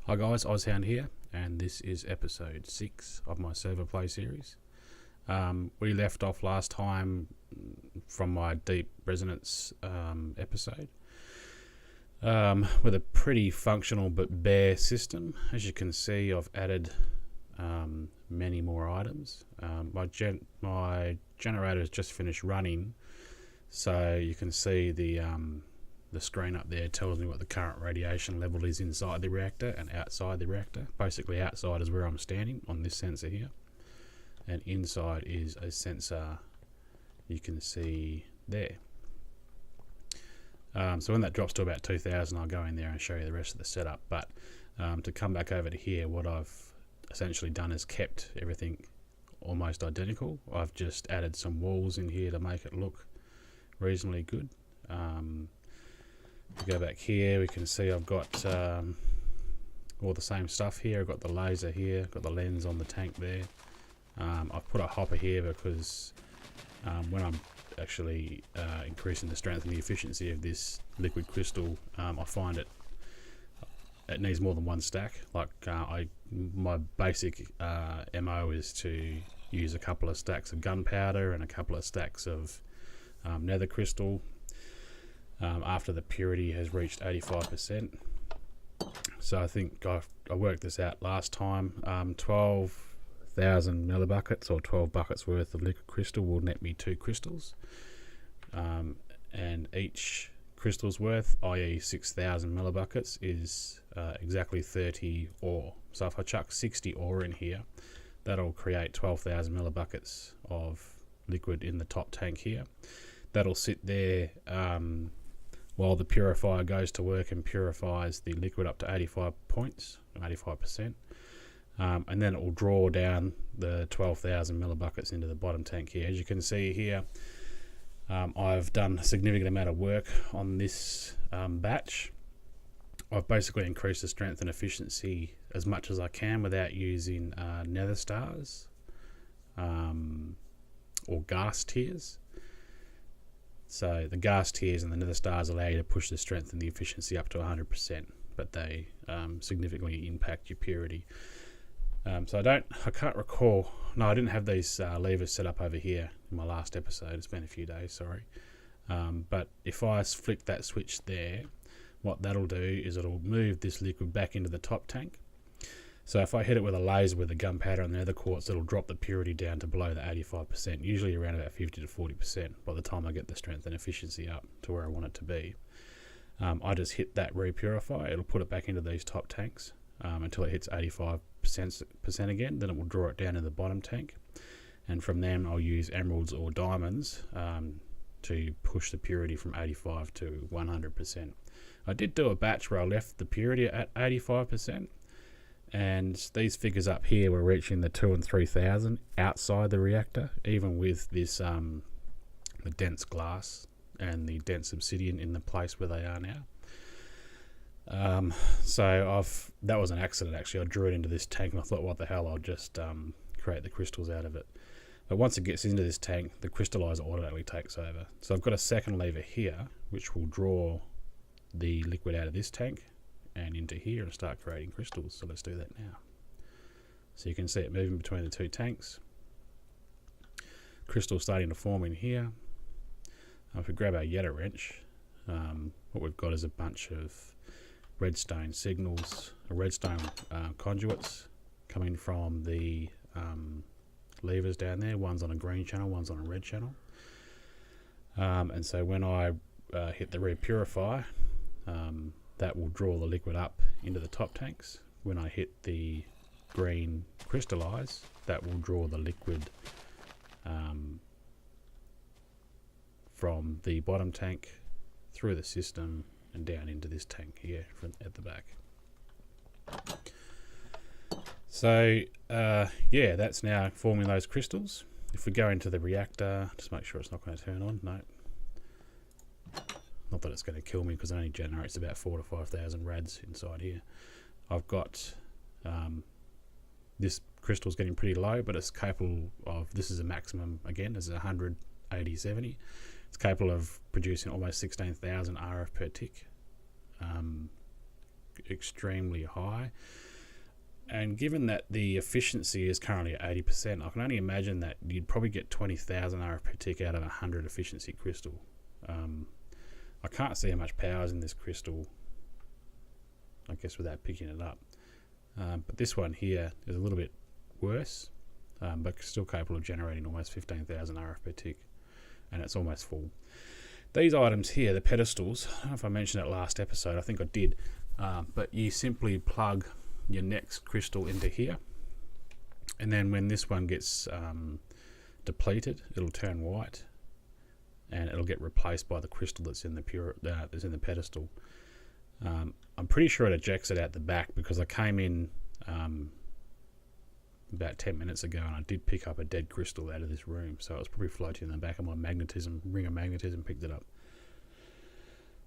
Hi guys, Ozhound here, and this is episode 6 of my server play series. We left off last time from my Deep Resonance episode with a pretty functional but bare system. As you can see, I've added many more items. My generator has just finished running, so you can see the screen up there tells me what the current radiation level is inside the reactor and outside the reactor. Basically outside is where I'm standing on this sensor here, and inside is a sensor you can see there. So when that drops to about 2000, I'll go in there and show you the rest of the setup. But to come back over to here, what I've essentially done is kept everything almost identical. I've just added some walls in here to make it look reasonably good. If we go back here, we can see I've got all the same stuff here. I've got the laser here, got the lens on the tank there. I've put a hopper here because when I'm actually increasing the strength and the efficiency of this liquid crystal, I find it needs more than one stack. Like my basic MO is to use a couple of stacks of gunpowder and a couple of stacks of nether crystal after the purity has reached 85%. So I think I worked this out last time. 12,000 millibuckets or 12 buckets worth of liquid crystal will net me 2 crystals, and each crystal's worth, i.e. 6,000 millibuckets, is exactly 30 ore. So if I chuck 60 ore in here, that'll create 12,000 millibuckets of liquid in the top tank here. That'll sit there while the purifier goes to work and purifies the liquid up to 85 points, 85%, and then it will draw down the 12,000 millibuckets into the bottom tank here. As you can see here, I've done a significant amount of work on this batch. I've basically increased the strength and efficiency as much as I can without using nether stars or gas tiers. So the gas tiers and the nether stars allow you to push the strength and the efficiency up to 100%, but they significantly impact your purity. So I can't recall. No, I didn't have these levers set up over here in my last episode. It's been a few days, sorry. But if I flick that switch there, what that'll do is it'll move this liquid back into the top tank. So if I hit it with a laser with the gunpowder and the nether quartz, it'll drop the purity down to below the 85%, usually around about 50 to 40% by the time I get the strength and efficiency up to where I want it to be. I just hit that repurify, it'll put it back into these top tanks until it hits 85% again, then it will draw it down in the bottom tank, and from then I'll use emeralds or diamonds to push the purity from 85 to 100%. I did do a batch where I left the purity at 85%, and these figures up here were reaching the 2,000 and 3,000 outside the reactor, even with this the dense glass and the dense obsidian in the place where they are now. So that was an accident actually. I drew it into this tank and I thought, what the hell, I'll just create the crystals out of it. But once it gets into this tank, the crystallizer automatically takes over. So I've got a second lever here which will draw the liquid out of this tank and into here and start creating crystals. So let's do that now. So you can see it moving between the two tanks. Crystals starting to form in here. If we grab our Yeta wrench, what we've got is a bunch of redstone signals, redstone conduits coming from the levers down there. One's on a green channel, one's on a red channel. And so when I hit the repurify, that will draw the liquid up into the top tanks. When I hit the green crystallize, that will draw the liquid from the bottom tank through the system and down into this tank here at the back. So yeah, that's now forming those crystals. If we go into the reactor, just make sure it's not going to turn on. No, not that it's going to kill me because it only generates about 4,000 to 5,000 rads inside here. I've got this crystal's getting pretty low, but it's capable of, this is a maximum again, this is 180, 70. It's capable of producing almost 16,000 RF per tick. Extremely high. And given that the efficiency is currently at 80%, I can only imagine that you'd probably get 20,000 RF per tick out of 100 efficiency crystal. I can't see how much power is in this crystal, I guess, without picking it up. But this one here is a little bit worse, but still capable of generating almost 15,000 RF per tick, and it's almost full. These items here, the pedestals, I don't know if I mentioned it last episode, I think I did, but you simply plug your next crystal into here, and then when this one gets depleted, it'll turn white, and it'll get replaced by the crystal that's in the pedestal. I'm pretty sure it ejects it out the back, because I came in about 10 minutes ago and I did pick up a dead crystal out of this room, so it was probably floating in the back of my ring of magnetism picked it up.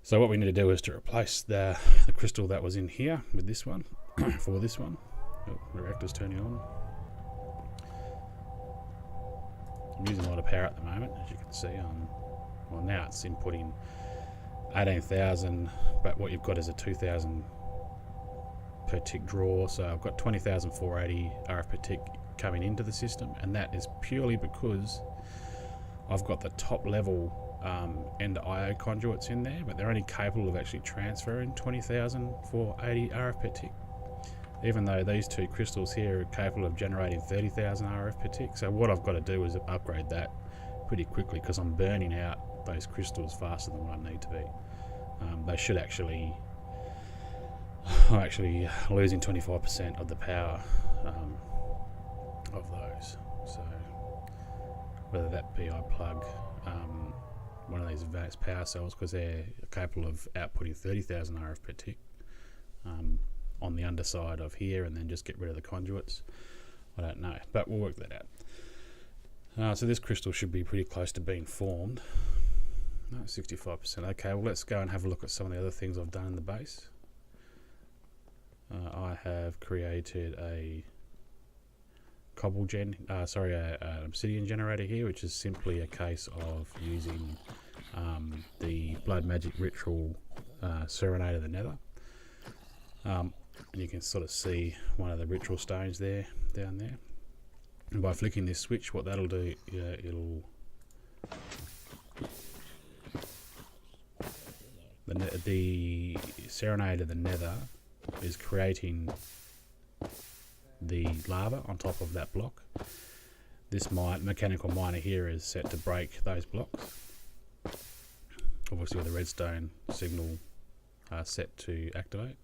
So what we need to do is to replace the crystal that was in here with this one for this one. Oh, the reactor's turning on. I'm using a lot of power at the moment, as you can see. Well, now it's inputting 18,000, but what you've got is a 2,000 per tick draw, so I've got 20,480 RF per tick coming into the system, and that is purely because I've got the top level end IO conduits in there, but they're only capable of actually transferring 20,480 RF per tick, even though these two crystals here are capable of generating 30,000 RF per tick. So what I've got to do is upgrade that pretty quickly, because I'm burning out those crystals faster than what I need to be. They should actually, I'm actually losing 25% of the power of those. So whether that be I plug one of these advanced power cells, because they're capable of outputting 30,000 RF per tick on the underside of here, and then just get rid of the conduits. I don't know, but we'll work that out. So this crystal should be pretty close to being formed. No, 65%. Okay, well, let's go and have a look at some of the other things I've done in the base. I have created a an obsidian generator here, which is simply a case of using the Blood Magic Ritual Serenade of the Nether. And you can sort of see one of the ritual stones there, down there. And by flicking this switch, what that'll do, it'll the Serenade of the Nether is creating the lava on top of that block. This mechanical miner here is set to break those blocks, obviously with the redstone signal set to activate,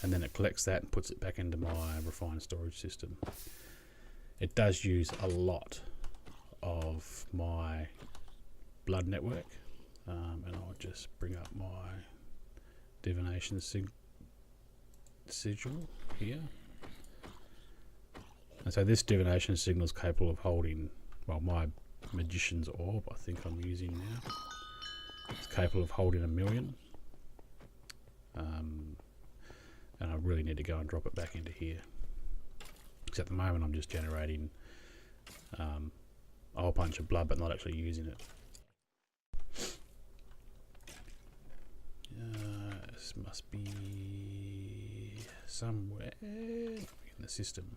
and then it collects that and puts it back into my refined storage system. It does use a lot of my blood network, and I'll just bring up my divination sigil here. And so this divination signal is capable of holding, well, my magician's orb, I think I'm using now. It's capable of holding 1,000,000. And I really need to go and drop it back into here, because at the moment I'm just generating a whole bunch of blood but not actually using it. This must be somewhere in the system.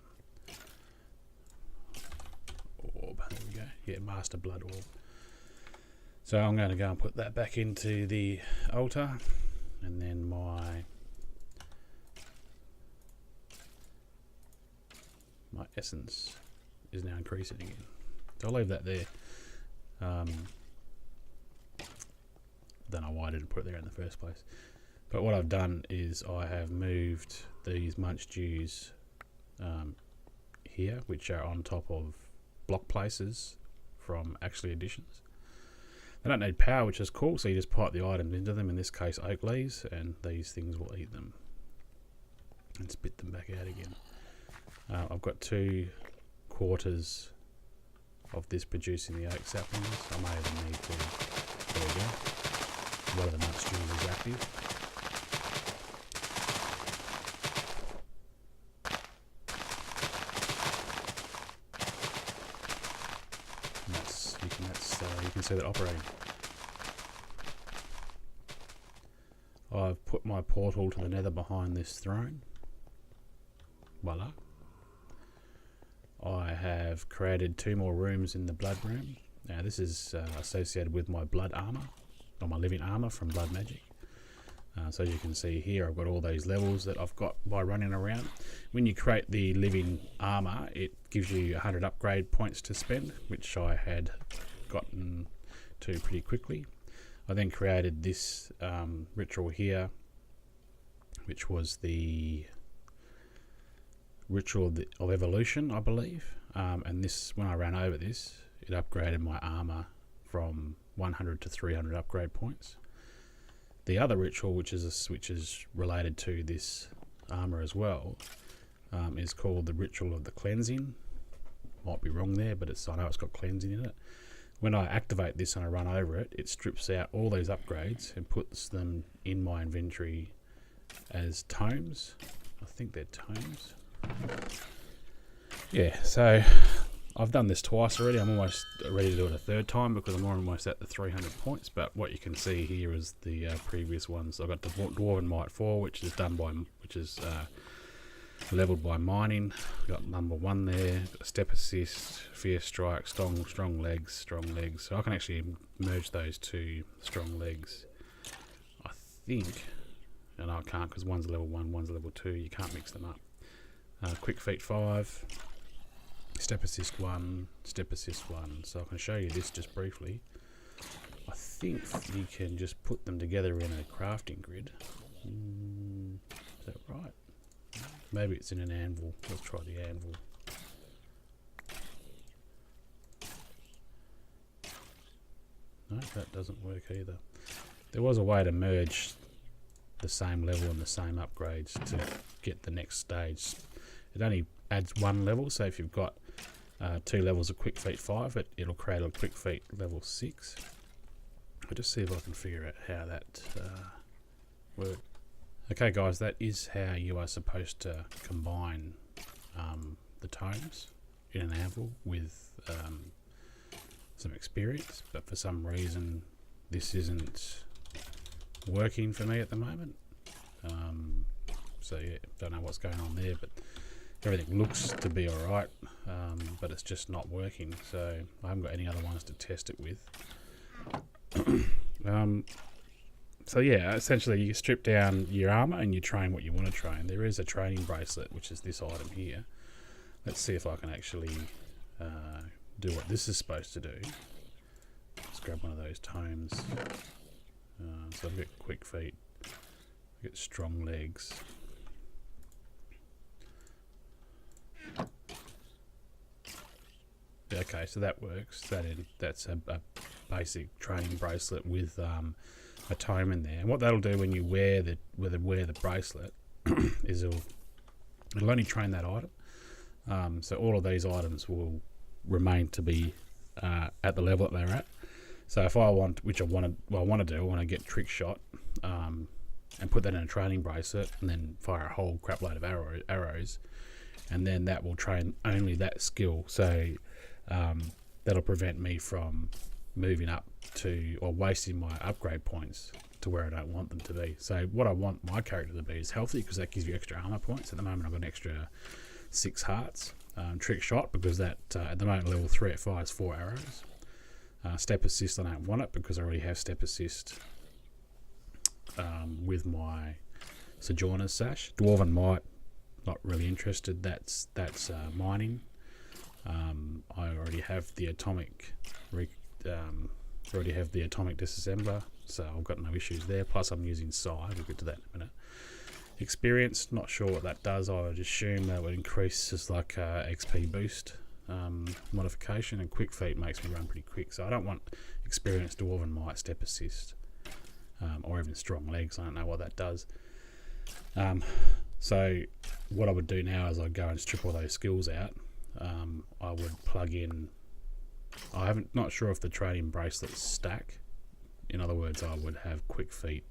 Orb, there we go. Yeah, master blood orb. So I'm going to go and put that back into the altar, and then my essence is now increasing again. So I'll leave that there. Don't know why I didn't put it there in the first place. But what I've done is I have moved these munch dews here, which are on top of block places from actually additions. They don't need power, which is cool, so you just pipe the items into them, in this case oak leaves, and these things will eat them and spit them back out again. I've got 2 quarters of this producing the oak saplings. I may even need to, there we go. One of the munch dews is active. And you can see that operating. I've put my portal to the nether behind this throne, Voila. I have created 2 more rooms in the blood room. Now this is associated with my blood armor, or my living armor from Blood Magic. So as you can see here, I've got all those levels that I've got by running around. When you create the living armor, it gives you 100 upgrade points to spend, which I had gotten to pretty quickly. I then created this ritual here, which was the ritual of evolution, I believe. And this, when I ran over this, it upgraded my armor from 100 to 300 upgrade points. The other ritual, which is related to this armor as well, is called the ritual of the cleansing. Might be wrong there, but I know it's got cleansing in it. When I activate this and I run over it, it strips out all those upgrades and puts them in my inventory as tomes. I think they're tomes. Yeah, so I've done this twice already. I'm almost ready to do it a third time because I'm almost at the 300 points. But what you can see here is the previous ones. I've got the Dwarven Might 4, which is leveled by mining. Got number 1 there. Step Assist, Fierce Strike, strong legs. So I can actually merge those 2 strong legs. I think, and I can't because one's level 1, one's level 2. You can't mix them up. Quick Feet 5. Step Assist 1, Step Assist 1. So I can show you this just briefly. I think you can just put them together in a crafting grid. Is that right? Maybe it's in an anvil. Let's try the anvil. No, that doesn't work either. There was a way to merge the same level and the same upgrades to get the next stage. It only adds 1 level, so if you've got 2 levels of Quick Feet 5, it'll create a Quick Feet level 6. I'll just see if I can figure out how that works. Okay guys, that is how you are supposed to combine the tomes in an anvil with some experience, but for some reason this isn't working for me at the moment. So yeah, don't know what's going on there, but everything looks to be alright, but it's just not working, so I haven't got any other ones to test it with. So yeah, essentially you strip down your armor and you train what you want to train. There is a training bracelet, which is this item here. Let's see if I can actually do what this is supposed to do. Let's grab one of those tomes. So I've got Quick Feet, I've got strong legs. Okay, so that works. That's a basic training bracelet with a tome in there. And what that'll do when you wear the bracelet is it'll only train that item. So all of these items will remain to be at the level that they're at. So if I want, I want to get Trick Shot and put that in a training bracelet and then fire a whole crap load of arrows, and then that will train only that skill. So that'll prevent me from moving up to or wasting my upgrade points to where I don't want them to be. So what I want my character to be is healthy, because that gives you extra armor points. At the moment I've got an extra 6 hearts. Trick Shot, because that at the moment level 3 it fires 4 arrows. Step Assist, I don't want it because I already have Step Assist with my Sojourner's Sash. Dwarven Might, not really interested. That's mining. I already have the atomic disassembler, so I've got no issues there. Plus I'm using Psi. We'll get to that in a minute. Experience, not sure what that does. I would assume that would increase just like XP boost modification, and Quick Feet makes me run pretty quick, so I don't want Experience, Dwarven Might, Step Assist, or even Strong Legs. I don't know what that does. So what I would do now is I'd go and strip all those skills out. I would plug in, not sure if the training bracelets stack. In other words, I would have Quick Feet,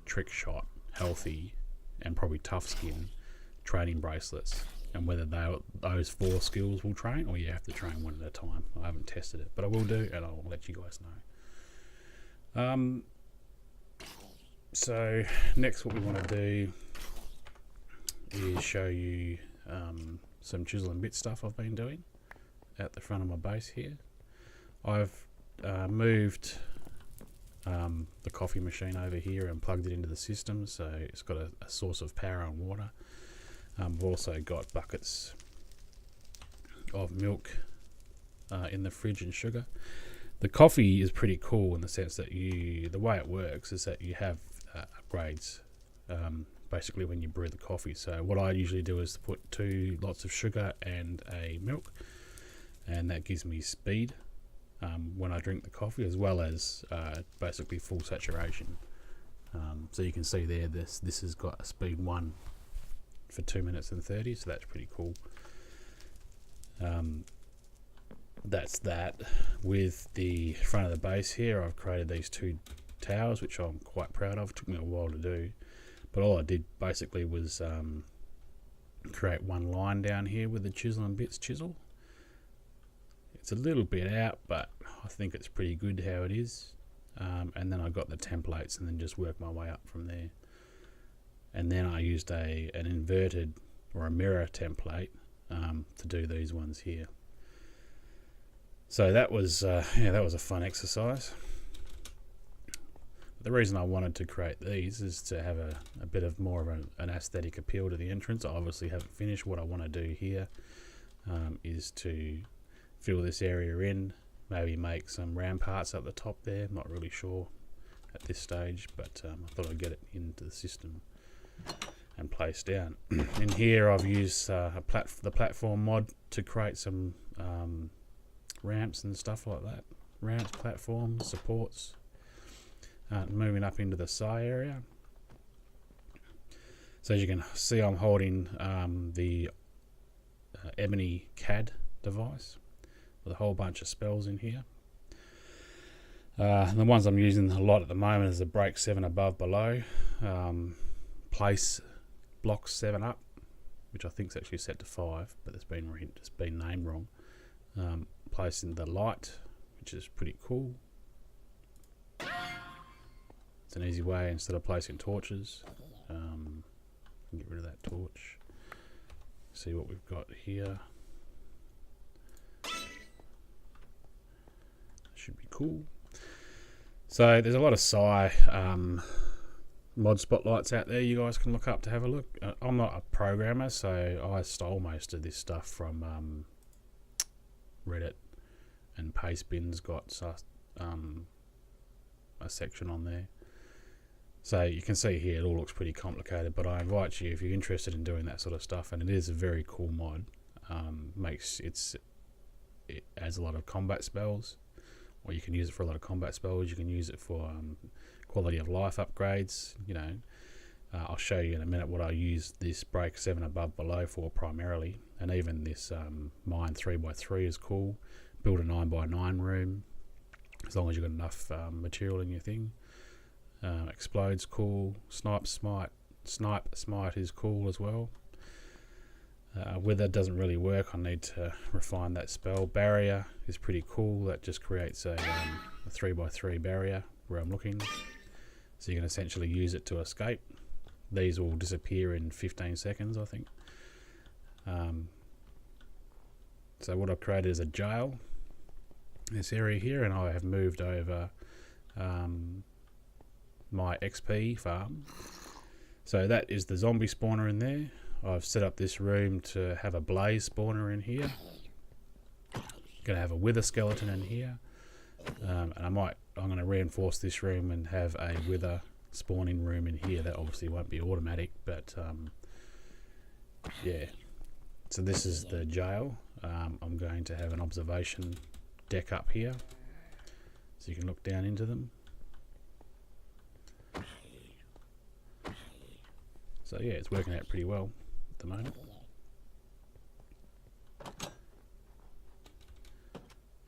Trick Shot, Healthy, and probably Tough Skin training bracelets, and whether those 4 skills will train, or you have to train one at a time. I haven't tested it, but I will do, and I'll let you guys know. So next what we want to do is show you some chisel and bit stuff I've been doing at the front of my base here. I've moved the coffee machine over here and plugged it into the system, so it's got a source of power and water. We've also got buckets of milk in the fridge and sugar. The coffee is pretty cool in the sense that the way it works is that you have upgrades basically when you brew the coffee. So what I usually do is put 2 lots of sugar and a milk, and that gives me speed when I drink the coffee, as well as basically full saturation. So you can see there this has got a speed 1 for 2 minutes and 30, so that's pretty cool. That's that. With the front of the base here, I've created these 2 towers, which I'm quite proud of. It took me a while to do, but all I did basically was create one line down here with the chisel and bits chisel. It's a little bit out, but I think it's pretty good how it is. And then I got the templates and then just worked my way up from there. And then I used an inverted or a mirror template to do these ones here. So that was that was a fun exercise. The reason I wanted to create these is to have a bit of more of an aesthetic appeal to the entrance. I obviously haven't finished. What I want to do here is to fill this area in, maybe make some ramparts up the top there. I'm not really sure at this stage, but I thought I'd get it into the system and place down. In here I've used the platform mod to create some ramps and stuff like that. Ramps, platforms, supports. Moving up into the PSI area. So as you can see, I'm holding the Ebony CAD device with a whole bunch of spells in here. The ones I'm using a lot at the moment is the break 7 above below, place block 7 up, which I think is actually set to 5, but it's been named wrong. Placing the light, which is pretty cool. It's an easy way, instead of placing torches, get rid of that torch. See what we've got here. Should be cool. So there's a lot of PSI mod spotlights out there you guys can look up to have a look. I'm not a programmer, so I stole most of this stuff from Reddit, and Pastebin's got a section on there. So you can see here it all looks pretty complicated, but I invite you, if you're interested in doing that sort of stuff, and it is a very cool mod. It adds a lot of combat spells, or you can use it for a lot of combat spells. You can use it for quality of life upgrades. You know, I'll show you in a minute what I use this break 7 above below for primarily, and even this mine 3x3 is cool. Build a 9x9 room, as long as you've got enough material in your thing. Explode's cool. Snipe smite is cool as well. Wither doesn't really work. I need to refine that spell. Barrier is pretty cool. That just creates a 3x3 barrier where I'm looking. So you can essentially use it to escape. These will disappear in 15 seconds, I think. So what I've created is a jail, this area here, and I have moved over my XP farm. So that is the zombie spawner in there. I've set up this room to have a blaze spawner in here. Gonna have a wither skeleton in here, and I'm going to reinforce this room and have a wither spawning room in here. That obviously won't be automatic, but yeah. So this is the jail. I'm going to have an observation deck up here, so you can look down into them. So yeah, it's working out pretty well at the moment.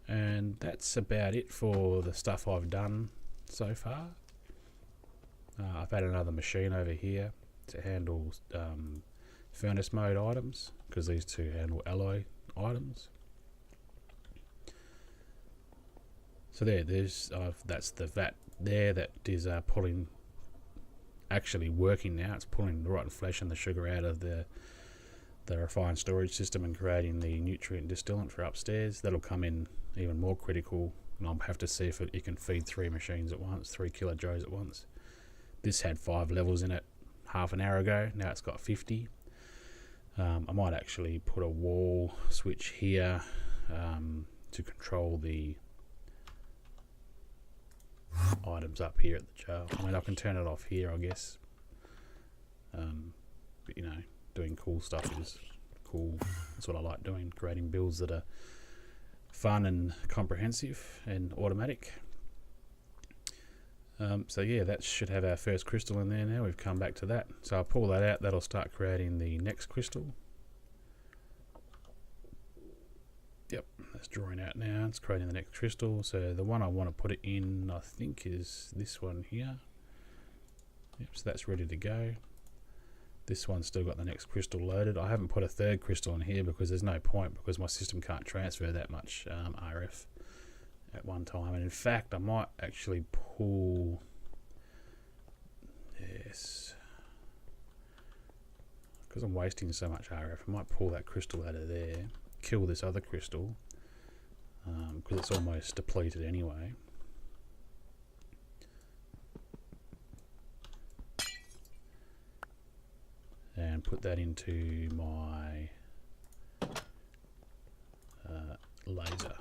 And that's about it for the stuff I've done so far. I've had another machine over here to handle furnace mode items, because these two handle alloy items. So that's the vat there that is pulling actually working now. It's pulling the rotten flesh and the sugar out of the refined storage system and creating the nutrient distillant for upstairs. That'll come in even more critical, and I'll have to see if it can feed 3 machines at once, 3 kilojoules at once. This had 5 levels in it half an hour ago. Now it's got 50. I might actually put a wall switch here to control the items up here at the jail. I mean, I can turn it off here, I guess. But you know, doing cool stuff is cool. That's what I like doing, creating builds that are fun and comprehensive and automatic. So yeah, that should have our first crystal in there now. We've come back to that. So I'll pull that out. That'll start creating the next crystal. Yep, that's drawing out now. It's creating the next crystal. So the one I want to put it in, I think, is this one here. Yep, so that's ready to go. This one's still got the next crystal loaded. I haven't put a third crystal in here because there's no point, because my system can't transfer that much RF at one time. And in fact, I might actually pull, yes, because I'm wasting so much RF, I might pull that crystal out of there, kill this other crystal, because it's almost depleted anyway. And put that into my laser,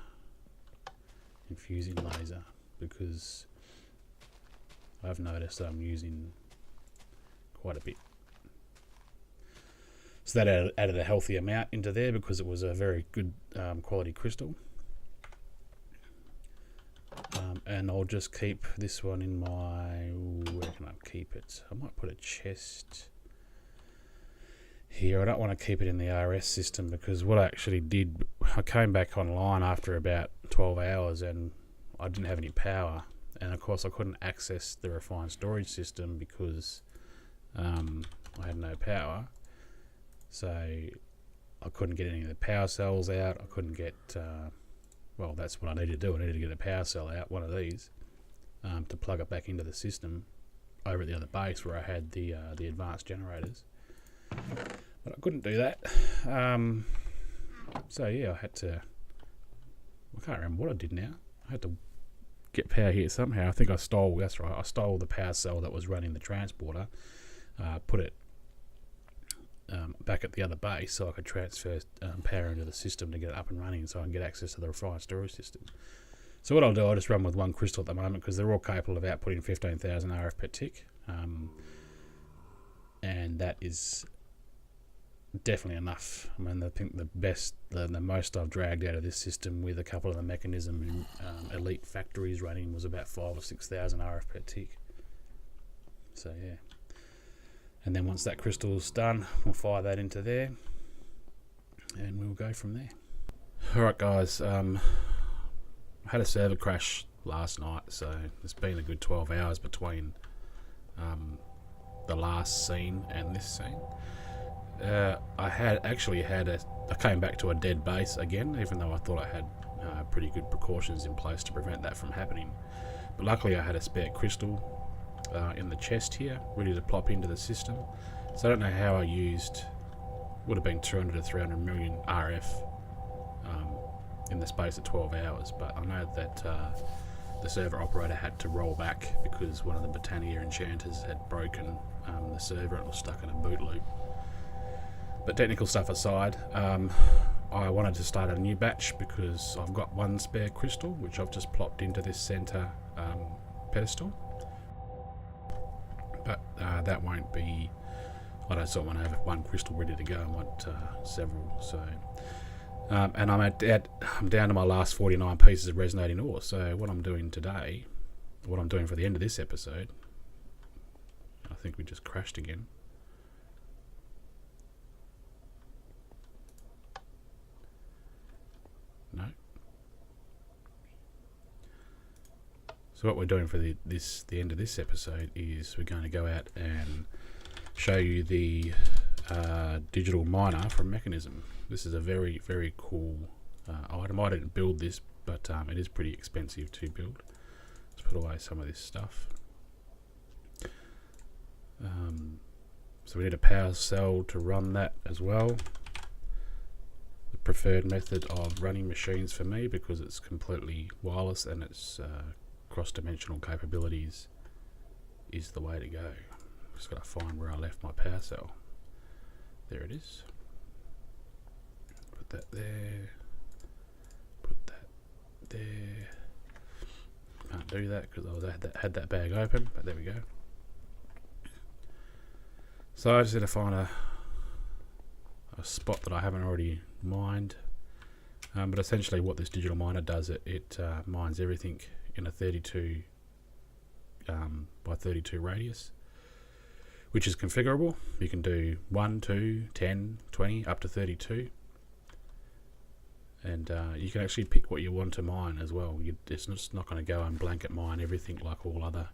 infusing laser, because I've noticed that I'm using quite a bit. So that added a healthy amount into there because it was a very good quality crystal. And I'll just keep this one in my, where can I keep it? I might put a chest here. I don't want to keep it in the RS system, because what I actually did, I came back online after about 12 hours and I didn't have any power, and of course I couldn't access the refined storage system because I had no power. So I couldn't get any of the power cells out. I couldn't get well, that's what I needed to do. I needed to get a power cell out, one of these, to plug it back into the system over at the other base where I had the advanced generators. But I couldn't do that. So yeah, I had to, I can't remember what I did now. I had to get power here somehow. I think I stole, that's right, I stole the power cell that was running the transporter, put it back at the other base so I could transfer power into the system to get it up and running, so I can get access to the refined storage system. So what I'll do, I'll just run with one crystal at the moment, because they're all capable of outputting 15,000 RF per tick, and that is definitely enough. I mean, I think the most I've dragged out of this system with a couple of the mechanism elite factories running was about 5,000 or 6,000 RF per tick. So yeah. And then once that crystal's done, we'll fire that into there and we'll go from there. Alright guys, I had a server crash last night, so it's been a good 12 hours between the last scene and this scene. I came back to a dead base again, even though I thought I had pretty good precautions in place to prevent that from happening. But luckily I had a spare crystal in the chest here, ready to plop into the system. So I don't know how I used, would have been 200 to 300 million RF in the space of 12 hours, but I know that the server operator had to roll back because one of the Botania enchanters had broken the server and it was stuck in a boot loop. But technical stuff aside, I wanted to start a new batch because I've got one spare crystal which I've just plopped into this center pedestal. But that won't be, I don't sort of want to have one crystal ready to go. I want several. So, and I'm down to my last 49 pieces of resonating ore. So what I'm doing today, what I'm doing for the end of this episode, I think we just crashed again. No. So what we're doing for the end of this episode is we're going to go out and show you the digital miner from Mechanism. This is a very, very cool item. I didn't build this, but it is pretty expensive to build. Let's put away some of this stuff. So we need a power cell to run that as well. The preferred method of running machines for me, because it's completely wireless and its cross-dimensional capabilities, is the way to go. Just got to find where I left my power cell. There it is. Put that there. Put that there. Can't do that because I had that bag open, but there we go. So I just had to find a spot that I haven't already mined. But essentially what this digital miner does, it mines everything in a 32 by 32 radius, which is configurable. You can do 1, 2, 10, 20, up to 32. And you can actually pick what you want to mine as well. It's just not going to go and blanket mine everything like all other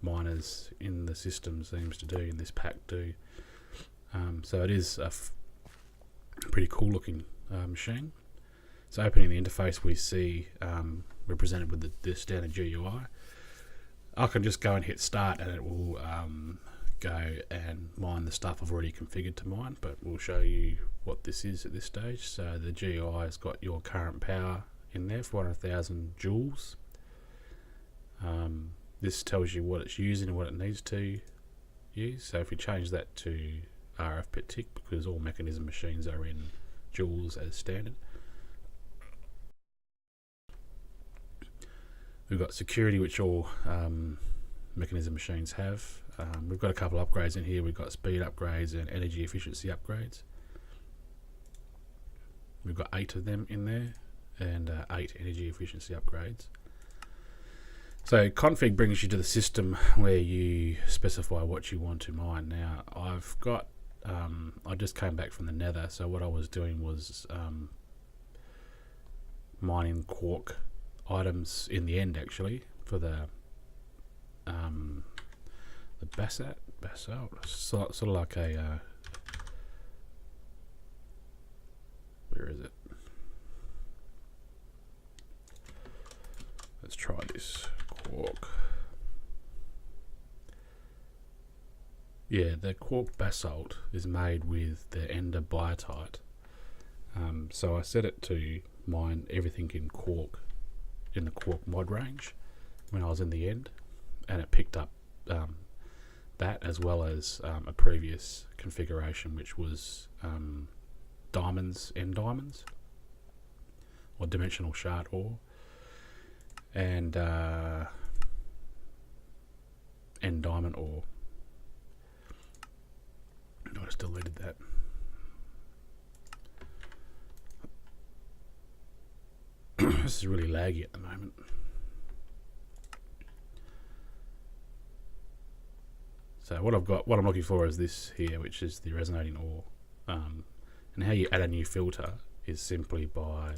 miners in the system seems to do, in this pack do. So it is a pretty cool looking machine. So opening the interface, we see we're presented with the standard GUI. I can just go and hit start and it will go and mine the stuff I've already configured to mine, but we'll show you what this is at this stage. So the GUI has got your current power in there, 400,000 joules. This tells you what it's using and what it needs to use. So if we change that to RF per tick, because all mechanism machines are in joules as standard. We've got security, which all mechanism machines have. We've got a couple of upgrades in here. We've got speed upgrades and energy efficiency upgrades. We've got 8 of them in there, and 8 energy efficiency upgrades. So config brings you to the system where you specify what you want to mine. Now I've got, I just came back from the nether, so what I was doing was mining quark items in the end, actually, for the basalt, sort of like a where is it? Let's try this quark. Yeah, the quark basalt is made with the ender biotite. So I set it to mine everything in quark, in the quark mod range when I was in the end, and it picked up that, as well as a previous configuration which was diamonds, end diamonds, or dimensional shard ore, and end diamond ore. I just deleted that. This is really laggy at the moment. So what I'm looking for is this here, which is the resonating ore. And how you add a new filter is simply by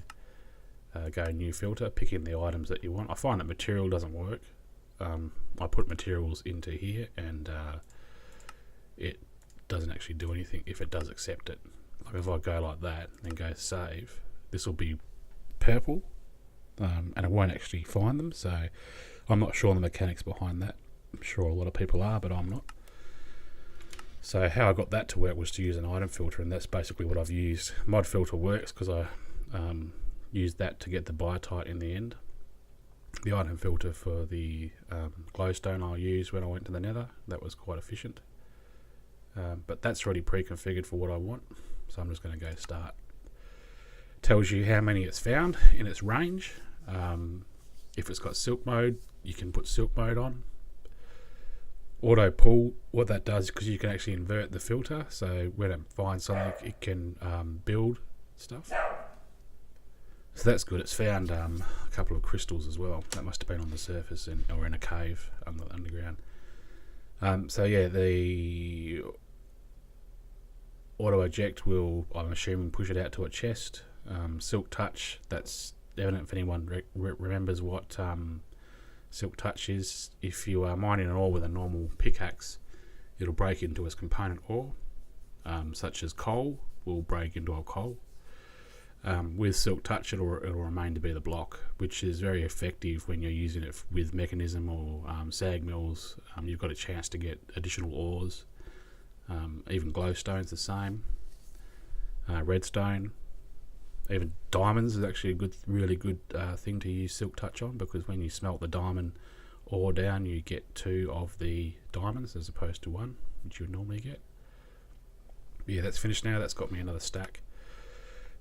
going new filter, picking the items that you want. I find that material doesn't work. I put materials into here and it doesn't actually do anything if it does accept it. Like if I go like that and go save, this will be purple, and it won't actually find them. So I'm not sure the mechanics behind that. I'm sure a lot of people are, but I'm not. So how I got that to work was to use an item filter, and that's basically what I've used. Mod filter works because I used that to get the biotite in the end. The item filter for the glowstone I used when I went to the nether, that was quite efficient. But that's already pre-configured for what I want, so I'm just going to go start. Tells you how many it's found in its range. If it's got silk mode, you can put silk mode on. Auto pull, what that does, because you can actually invert the filter, so when it finds something it can build stuff. So that's good. It's found a couple of crystals as well. That must have been on the surface or in a cave underground. So yeah, the auto eject will, I'm assuming, push it out to a chest. Silk touch, that's evident if anyone remembers what silk touch is. If you are mining an ore with a normal pickaxe, it'll break into its component ore, such as coal will break into a coal. With Silk Touch, it'll remain to be the block, which is very effective when you're using it with mechanism or sag mills. You've got a chance to get additional ores. Even glowstone's the same. Redstone, even diamonds is actually a really good thing to use Silk Touch on, because when you smelt the diamond ore down, you get 2 of the diamonds as opposed to 1, which you would normally get. But yeah, that's finished now. That's got me another stack.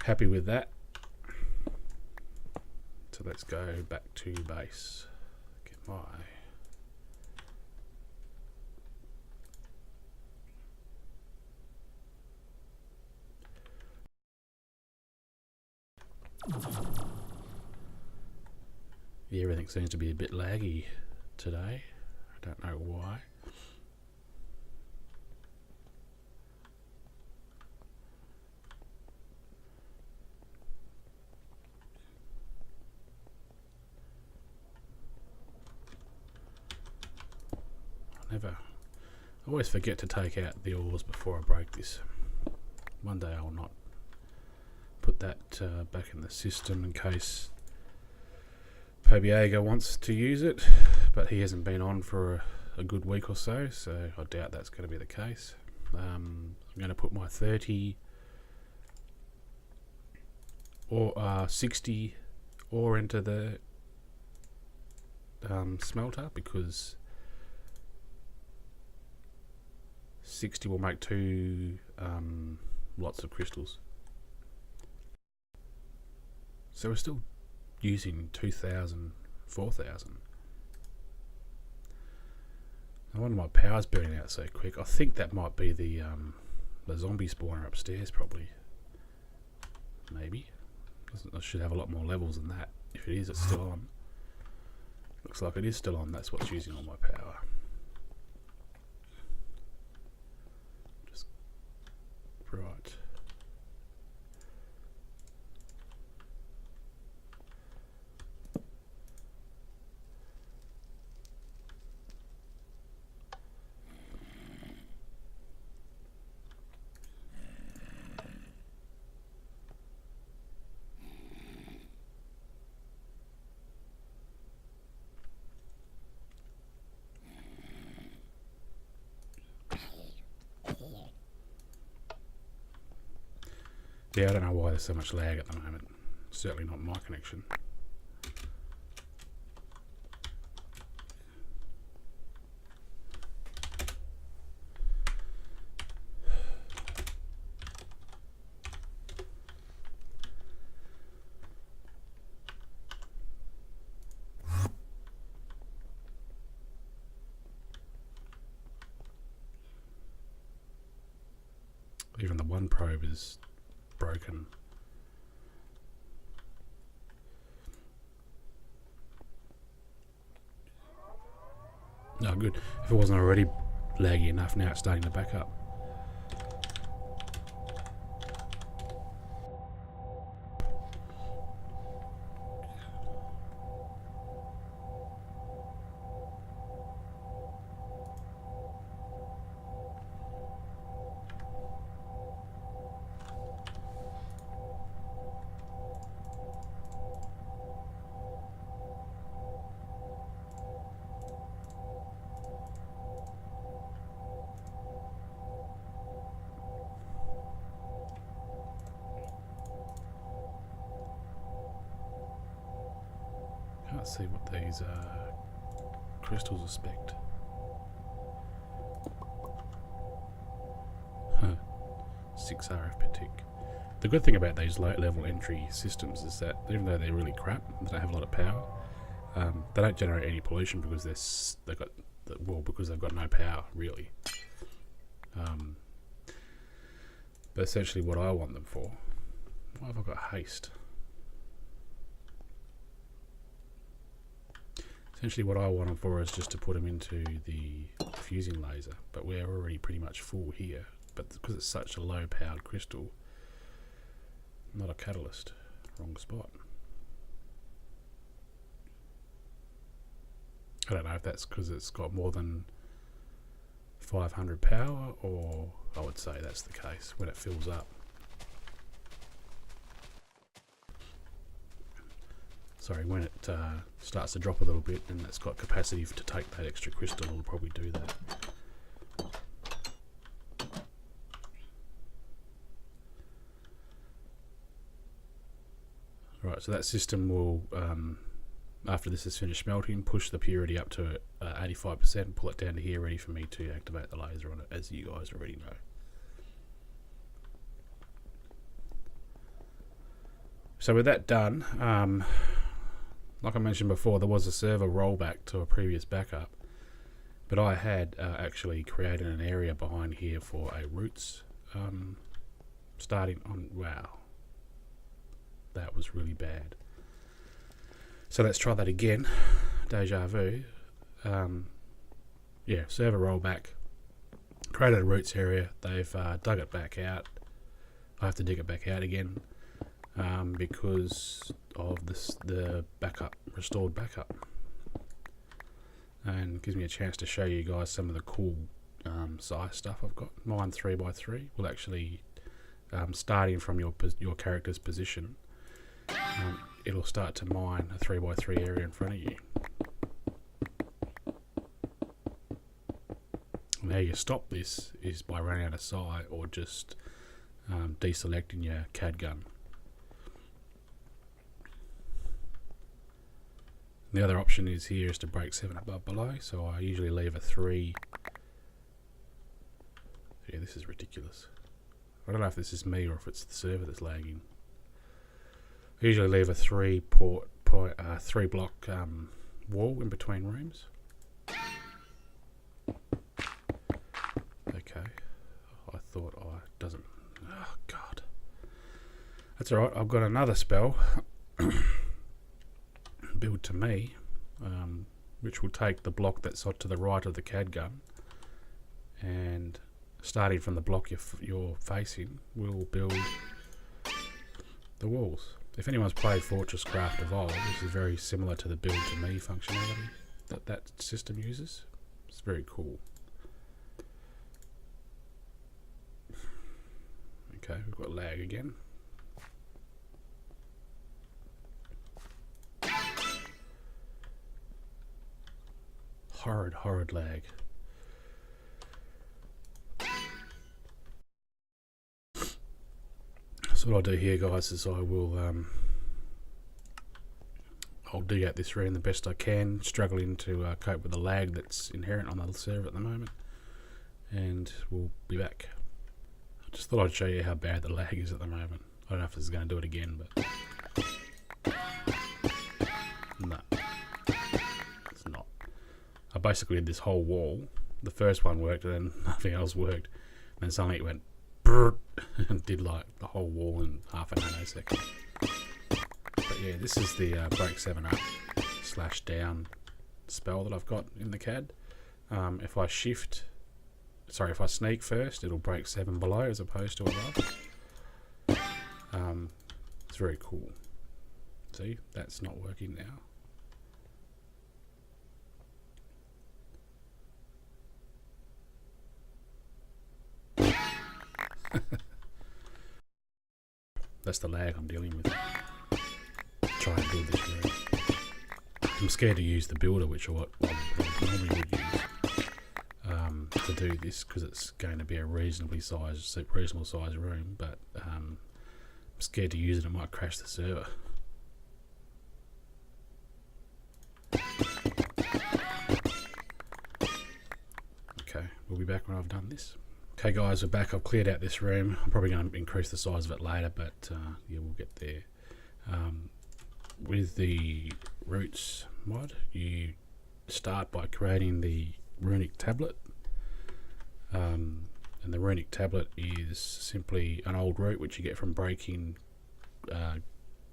Happy with that. So let's go back to base. Get my yeah, everything seems to be a bit laggy today. I don't know why. I always forget to take out the ores before I break this. One day I'll not put that back in the system in case Pobiega wants to use it, but he hasn't been on for a good week or so, so I doubt that's going to be the case. I'm going to put my 30 or 60 ore into the smelter, because 60 will make 2 lots of crystals. So we're still using 2,000, 4,000. I wonder why my power's burning out so quick. I think that might be the zombie spawner upstairs, probably. Maybe. I should have a lot more levels than that. If it is, it's still on. Looks like it is still on. That's what's using all my power. Just right. Yeah, I don't know why there's so much lag at the moment. Certainly not my connection. Even the one probe is broken. No, good. If it wasn't already laggy enough, now it's starting to back up. Can't see what these crystals are spec'd. Huh. 6 RF per tick. The good thing about these low level entry systems is that even though they're really crap, they don't have a lot of power, they don't generate any pollution because they've got no power really. But essentially what I want them for, why have I got haste? Essentially what I want them for is just to put them into the fusing laser, but we're already pretty much full here. But because it's such a low powered crystal, not a catalyst, wrong spot. I don't know if that's because it's got more than 500 power, or I would say that's the case when it fills up. when it starts to drop a little bit and it's got capacity to take that extra crystal, it'll probably do that. Right, so that system will, after this is finished smelting, push the purity up to 85%, pull it down to here, ready for me to activate the laser on it, as you guys already know. So with that done, like I mentioned before, there was a server rollback to a previous backup, but I had actually created an area behind here for a roots starting on, wow, that was really bad. So let's try that again, deja vu. Yeah, server rollback, created a roots area, they've dug it back out. I have to dig it back out again. Because of the backup, restored backup, and gives me a chance to show you guys some of the cool size stuff I've got. Mine 3x3 will actually, starting from your character's position, it'll start to mine a 3x3 area in front of you. And how you stop this is by running out of sight or just deselecting your CAD gun. The other option is here is to break 7 above below, so I usually leave a 3. Yeah, this is ridiculous. I don't know if this is me or if it's the server that's lagging. I usually leave a 3 block wall in between rooms. Okay, I thought doesn't. Oh God, that's all right. I've got another spell. Build to me, which will take the block that's to the right of the CAD gun, and starting from the block you're facing, we'll build the walls. If anyone's played Fortresscraft Evolved, this is very similar to the build to me functionality that system uses. It's very cool. Okay, we've got lag again. Horrid lag. So what I'll do here, guys, is I will I'll dig out this room the best I can, struggling to cope with the lag that's inherent on the server at the moment, and we'll be back. I just thought I'd show you how bad the lag is at the moment. I don't know if this is going to do it again, but no. I basically did this whole wall. The first one worked and then nothing else worked. And then suddenly it went brrrt, and did like the whole wall in half a nanosecond. But yeah, this is the break 7 up / down spell that I've got in the CAD. If I sneak first, it'll break 7 below as opposed to above. It's very cool. See, that's not working now. That's the lag I'm dealing with. Try and build this room. I'm scared to use the builder, which is what I normally would use to do this, because it's going to be a reasonable size room. But I'm scared to use it; it might crash the server. Okay, we'll be back when I've done this. Okay guys, we're back. I've cleared out this room. I'm probably going to increase the size of it later, but yeah, we'll get there. With the roots mod, you start by creating the runic tablet, and the runic tablet is simply an old root which you get from breaking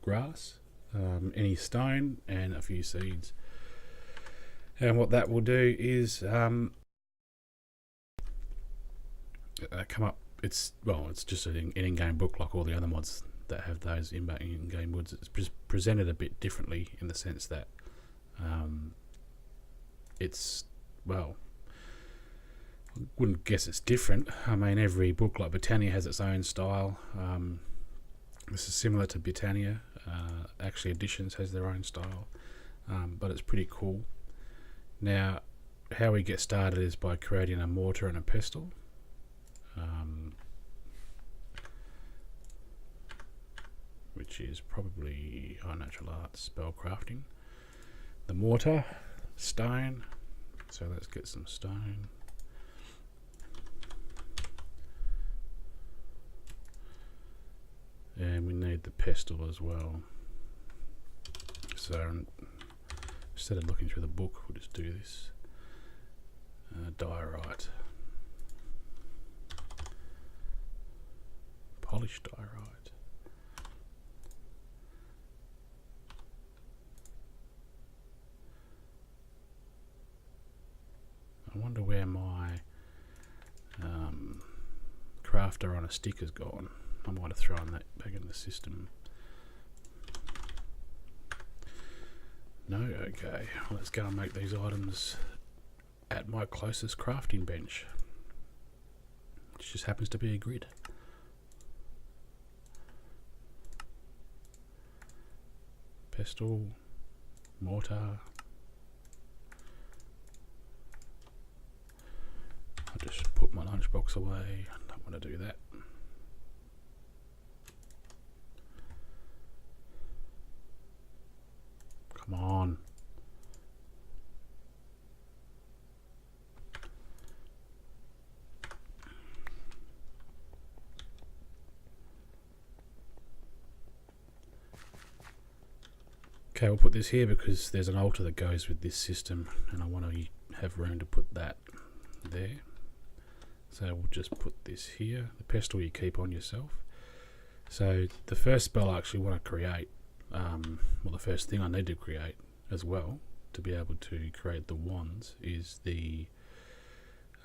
grass, any stone, and a few seeds. And what that will do is come up. It's just an in-game book like all the other mods that have those in-game woods. It's presented a bit differently in the sense that it's, well, I wouldn't guess it's different. I mean, every book like Britannia has its own style. This is similar to Britannia. Actually, Additions has their own style, but it's pretty cool. Now, how we get started is by creating a mortar and a pestle. Which is probably natural arts, spellcrafting. The mortar, stone. So let's get some stone. And we need the pestle as well. So instead of looking through the book, we'll just do this. Diorite. Polished diorite. I wonder where my crafter on a stick has gone. I might have thrown that back in the system. No? Okay. Let's go and make these items at my closest crafting bench, which just happens to be a grid. Pestle, mortar. I'll just put my lunchbox away. I don't want to do that. Come on. Okay, we'll put this here because there's an altar that goes with this system and I want to have room to put that there. So we'll just put this here. The pestle you keep on yourself. So the first spell I actually want to create, well, the first thing I need to create as well to be able to create the wands is the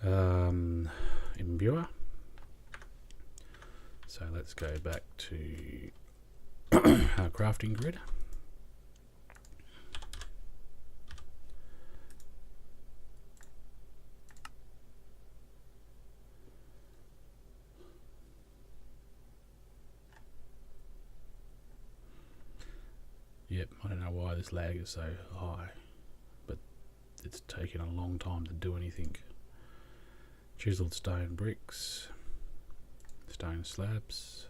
imbuer. So let's go back to our crafting grid. Yep, I don't know why this lag is so high, but it's taking a long time to do anything. Chiseled stone bricks, stone slabs.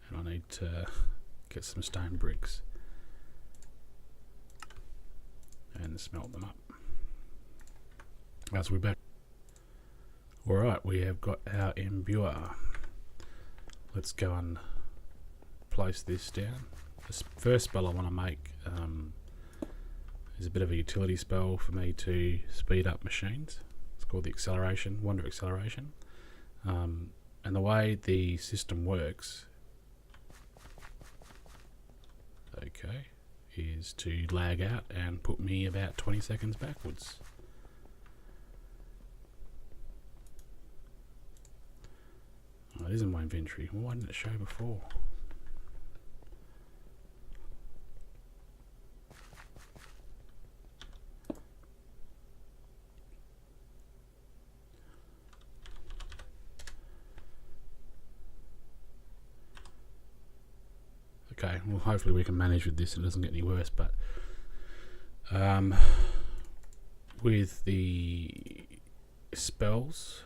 And I need to get some stone bricks and smelt them up. As we're back. Alright, we have got our imbuer. Let's go and place this down. The first spell I want to make is a bit of a utility spell for me to speed up machines. It's called the acceleration, Wonder Acceleration. And the way the system works, okay, is to lag out and put me about 20 seconds backwards. Oh, it is in my inventory. Why didn't it show before? Okay, well hopefully we can manage with this and it doesn't get any worse, but with the spells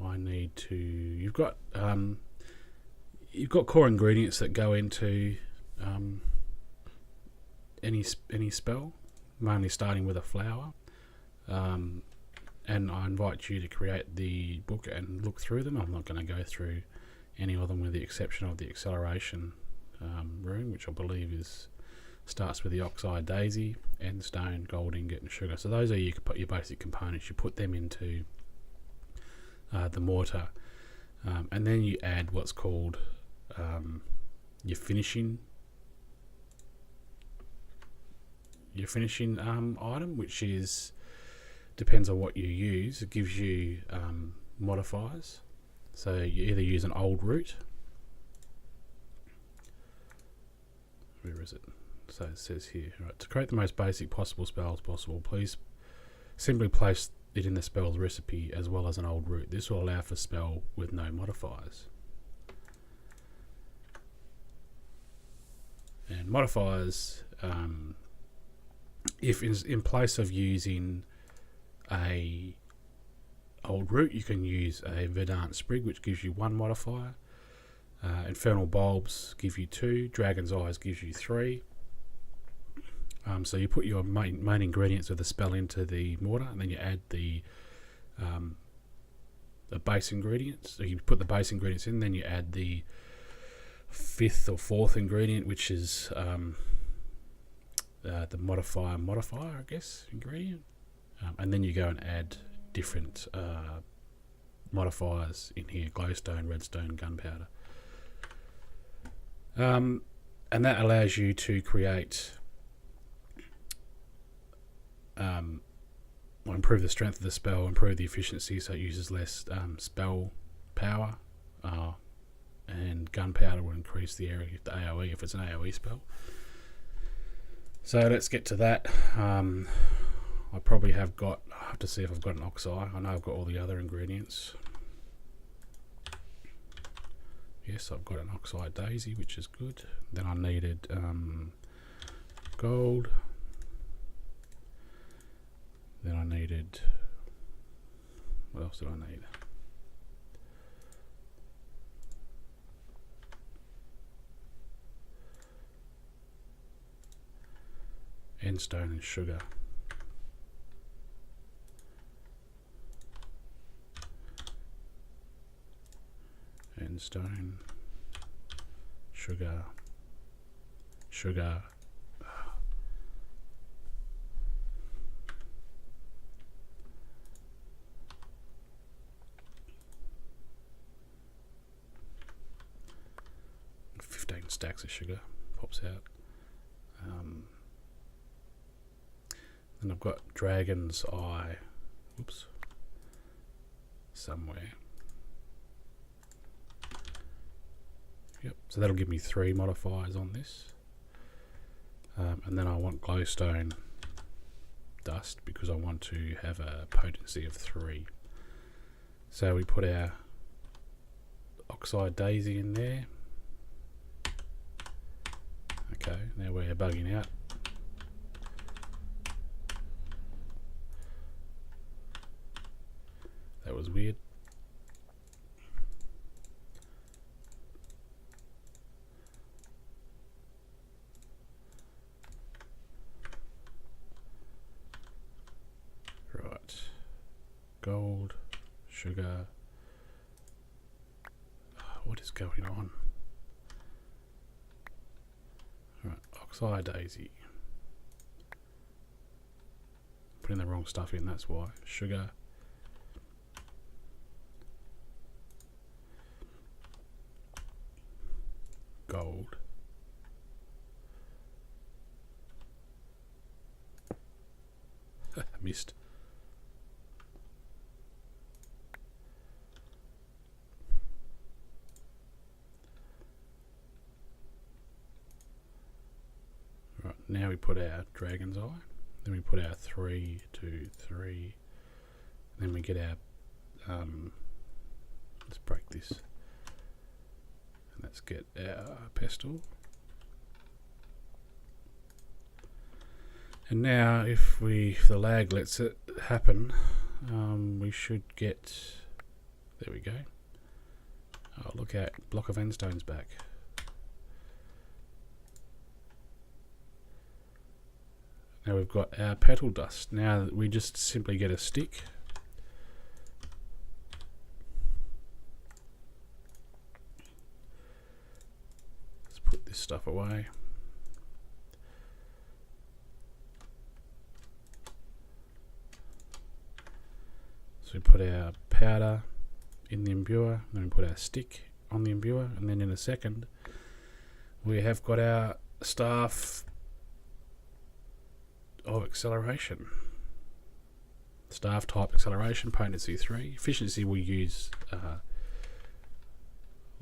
I need to, you've got core ingredients that go into any spell, mainly starting with a flower, and I invite you to create the book and look through them. I'm not going to go through any of them with the exception of the acceleration rune, which I believe starts with the oxide daisy, and stone, gold ingot and sugar. So those are your basic components. You put them into the mortar, and then you add what's called your finishing item, which depends on what you use. It gives you modifiers. So you either use an old root. Where is it? So it says here, right, to create the most basic possible spells possible, please simply place it in the spell's recipe as well as an old root. This will allow for spell with no modifiers. And modifiers, if in place of using a old root, you can use a Verdant Sprig, which gives you 1 modifier. Infernal Bulbs give you 2. Dragon's Eyes gives you 3. So you put your main ingredients of the spell into the mortar, and then you add the base ingredients. So you put the base ingredients in, then you add the 5th or 4th ingredient, which is the modifier, I guess, ingredient. And then you go and add different modifiers in here: glowstone, redstone, gunpowder. And that allows you to create improve the strength of the spell, improve the efficiency so it uses less spell power, and gunpowder will increase the area, the AoE, if it's an AoE spell. So let's get to that. I probably have got, I have to see if I've got an oxeye. I know I've got all the other ingredients. Yes, I've got an oxeye daisy, which is good. Then I needed gold. Then I needed, what else did I need? Endstone and sugar. Endstone, sugar. 15 stacks of sugar pops out. Then I've got Dragon's Eye. Oops. Somewhere. Yep, so that'll give me 3 modifiers on this. And then I want glowstone dust because I want to have a potency of 3. So we put our oxide daisy in there. Okay, now we're bugging out. That was weird. Right. Gold, sugar. What is going on? Right, oxide daisy. Putting the wrong stuff in, that's why. Sugar. Gold. Missed. Right, now we put our Dragon's Eye. Then we put our 3, 2, 3. Then we get our let's break this. Let's get our pestle. And now if the lag lets it happen, we should get, there we go. Oh, look at block of endstones back. Now we've got our petal dust. Now we just simply get a stick. Put this stuff away. So we put our powder in the imbuer, then we put our stick on the imbuer, and then in a second we have got our staff of acceleration. Staff type acceleration, potency 3. Efficiency will use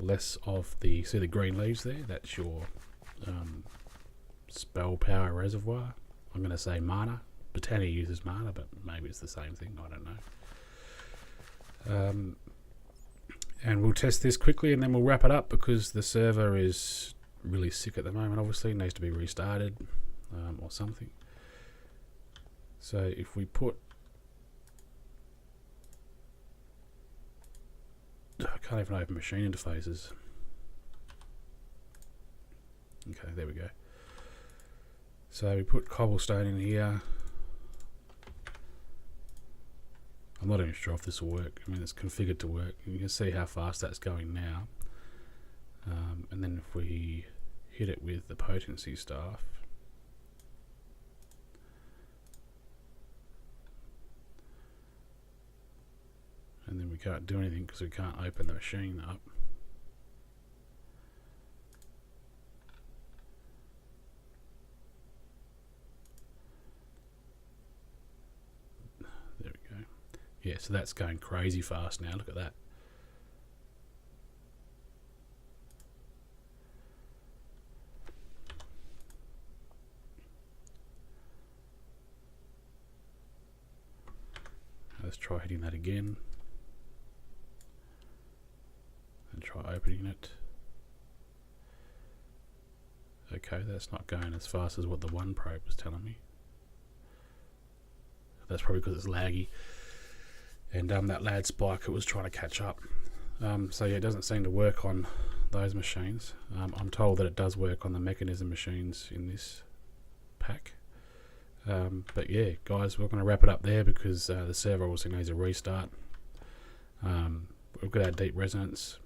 less of the, see the green leaves there? That's your spell power reservoir. I'm going to say mana Botany uses mana, but maybe it's the same thing. I don't know. And we'll test this quickly and then we'll wrap it up because the server is really sick at the moment. Obviously, it needs to be restarted or something. So if we put... I can't even open machine interfaces. Okay, there we go. So we put cobblestone in here. I'm not even sure if this will work. I mean, it's configured to work. You can see how fast that's going now. And then if we hit it with the potency stuff, and then we can't do anything because we can't open the machine up. There we go. Yeah, so that's going crazy fast now. Look at that. Let's try hitting that again. And try opening it. Okay, that's not going as fast as what the one probe was telling me. That's probably because it's laggy. And that lag spike, it was trying to catch up. So yeah, it doesn't seem to work on those machines. I'm told that it does work on the mechanism machines in this pack. But yeah, guys, we're going to wrap it up there because the server also needs a restart. We've got our deep resonance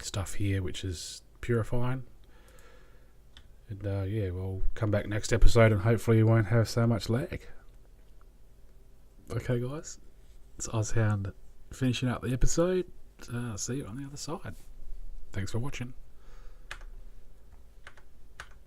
stuff here, which is purifying. And yeah, we'll come back next episode and hopefully you won't have so much lag. Okay, guys, it's Ozhound finishing up the episode. See you on the other side. Thanks for watching.